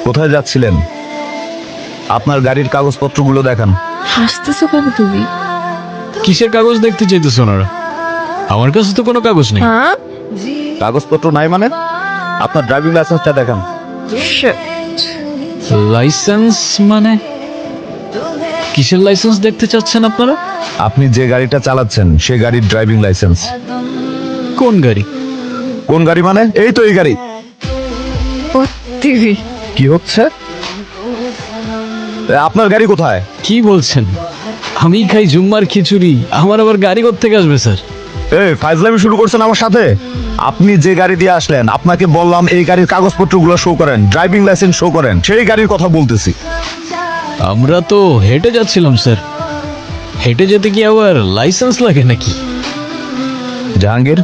কোথায় যাচ্ছিলেন? আপনার গাড়ির কাগজপত্রগুলো দেখান। হাসতেছো কেন তুমি? কিসের কাগজ দেখতে চাইতেছো ওনারা? আমার কাছে তো কোনো কাগজ নেই। হ্যাঁ, কাগজপত্র নাই মানে? আপনার ড্রাইভিং লাইসেন্সটা দেখান। লাইসেন্স মানে? কিসের লাইসেন্স দেখতে চাচ্ছেন আপনারা? আপনি যে গাড়িটা চালাচ্ছেন সে গাড়ির ড্রাইভিং লাইসেন্স। কোন গাড়ি? কোন গাড়ি মানে? এই তো এই গাড়ি। ও টিভি। কি হচ্ছে? আপনার গাড়ি কোথায়? কি বলছেন? আমি খাই জুম্মার খিচুড়ি, আমার আবার গাড়ি কোত্থেকে আসবে স্যার? এই ফাইজলামি শুরু করছেন আমার সাথে? আপনি যে গাড়ি দিয়ে আসলেন, আপনাকে বললাম এই গাড়ির কাগজপত্রগুলো শো করেন, ড্রাইভিং লাইসেন্স শো করেন। সেই গাড়ির কথা বলতেছি। আমরা তো হেঁটে যাচ্ছিলাম স্যার। হেঁটে যেতে কি আবার লাইসেন্স লাগে নাকি? জাহাঙ্গীর,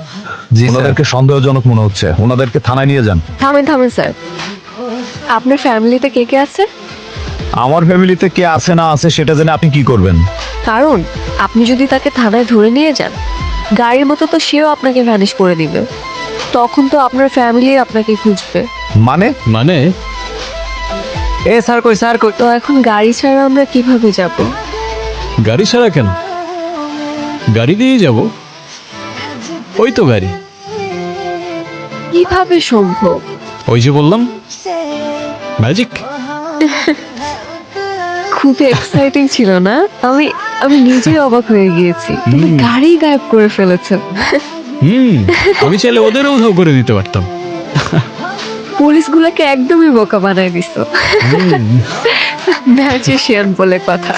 জি স্যার। ওনাদেরকে সন্দেহজনক মনে হচ্ছে, ওনাদেরকে থানায় নিয়ে যান। থামেন থামেন স্যার, আপনার ফ্যামিলিতে কে কে আছে? আমার ফ্যামিলিতে কে আছে না আছে সেটা জেনে আপনি কি করবেন? কারণ আপনি যদি তাকে থানায় ধরে নিয়ে যান, গাড়ির মতো তো সেও আপনাকে ভ্যানিশ করে দিবে। তখন তো আপনার ফ্যামিলি আপনাকে খুঁজবে। মানে? মানে স্যার কই তো এখন গাড়ি ছাড়া আমরা কিভাবে যাব? গাড়ি ছাড়া কেন? গাড়ি দিয়েই যাব। ওই তো গাড়ি। কিভাবে সম্ভব? ওই যে বললাম, ম্যাজিক। খুবই এক্সাইটিং ছিল না? আমি আমি নিজেই অবাক হয়ে গিয়েছি। তুমি গাড়ি গায়েব করে ফেলেছেন। আমি চাইলে ওদেরও উধাও করে দিতে পারতাম। পুলিশগুলোকে একদমই বোকা বানায় দিছো। ম্যাজিশিয়ান বলে কথা।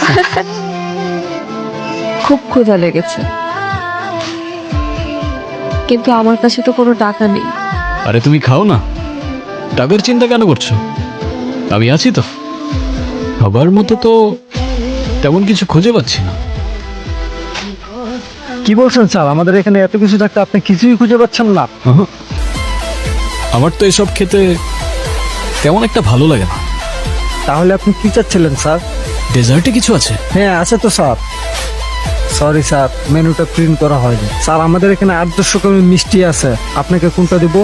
খুব ক্ষুধা লেগেছে, কিন্তু আমার কাছে তো কোনো টাকা নেই। আরে তুমি খাও না, টাকার চিন্তা কেন করছো? আমি আছি তো। খাবার মতো তো তেমন কিছু খুঁজে পাচ্ছি না। কি বলছেন স্যার? আমাদের এখানে এত কিছু থাকতে আপনি কিছুই খুঁজে পাচ্ছেন না? আমার তো এসব খেতে তেমন একটা ভালো লাগে না। তাহলে আপনি কি চাচ্ছিলেন স্যার? ডেজার্টে কিছু আছে? হ্যাঁ আছে তো স্যার। সরি স্যার, মেনুটা প্রিন্ট করা হয়নি স্যার। আমাদের এখানে 800 রকমের মিষ্টি আছে, আপনাকে কোনটা দিব?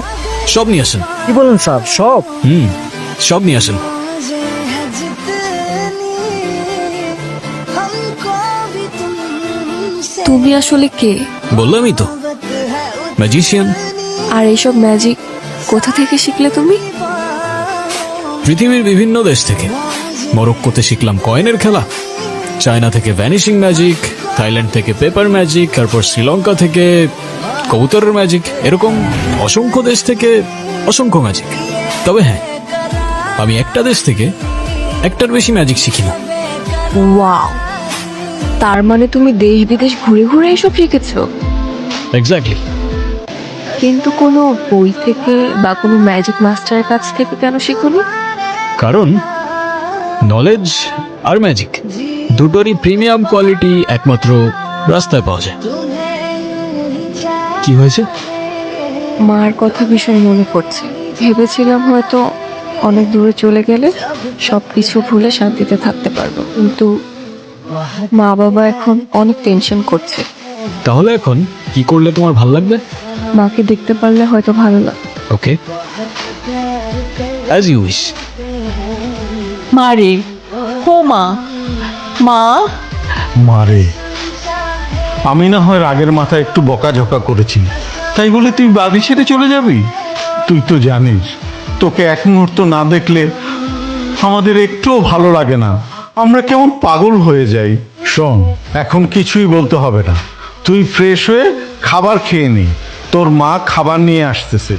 সব নিয়ে আসেন। কি বলেন স্যার? সব? সব নিয়ে আসেন। তুমি আসলে কে? বললামই তো, ম্যাজিশিয়ান। আর এইসব ম্যাজিক কোথা থেকে শিখলে তুমি? পৃথিবীর বিভিন্ন দেশ থেকে। মরক্কোতে শিখলাম কয়েনের খেলা, চায়না থেকে ভ্যানিশিং ম্যাজিক, থাইল্যান্ড থেকে পেপার ম্যাজিক, তারপর শ্রীলঙ্কা থেকে কবুতরের ম্যাজিক। এরকম অসংখ্য দেশ থেকে অসংখ্য ম্যাজিক। তবে হ্যাঁ, আমি একটা দেশ থেকে একটার বেশি ম্যাজিক শিখি না। ওয়াও, তার মানে তুমি দেশ বিদেশ ঘুরে ঘুরে এসব শিখেছো? এক্স্যাক্টলি। কিন্তু কোনো বই থেকে বা কোনো ম্যাজিক মাস্টারের কাছ থেকে কেন শিখোনি? কারণ নলেজ আর ম্যাজিক দুটোরই প্রিমিয়াম কোয়ালিটি একমাত্র রাস্তায় পাওয়া যায়। কি হয়েছে? মার কথা ভীষণ মনে পড়ছে। ভেবেছিলাম হয়তো অনেক দূরে চলে গেলে সব কিছু ভুলে শান্তিতে থাকতে পারবো, কিন্তু মা বাবা এখন অনেক টেনশন করছে। তাহলে এখন কি করলে তোমার ভাল লাগবে? মাকে দেখতে পারলে হয়তো ভালো লাগবে। ওকে, অ্যাজ ইউ উইশ। মারে, ও মা, মা। মারে, আমি না হয় রাগের মাথায় একটু বকাঝকা করেছি, তাই বলে তুই বাড়ি ছেড়ে চলে যাবি? তুই তো জানিস তোকে এক মুহূর্ত না দেখলে আমাদের একটুও ভালো লাগে না, আমরা কেমন পাগল হয়ে যাই। শোন, এখন কিছুই বলতে হবে না, তুই ফ্রেশ হয়ে খাবার খেয়ে নি, তোর মা খাবার নিয়ে আসতেছে।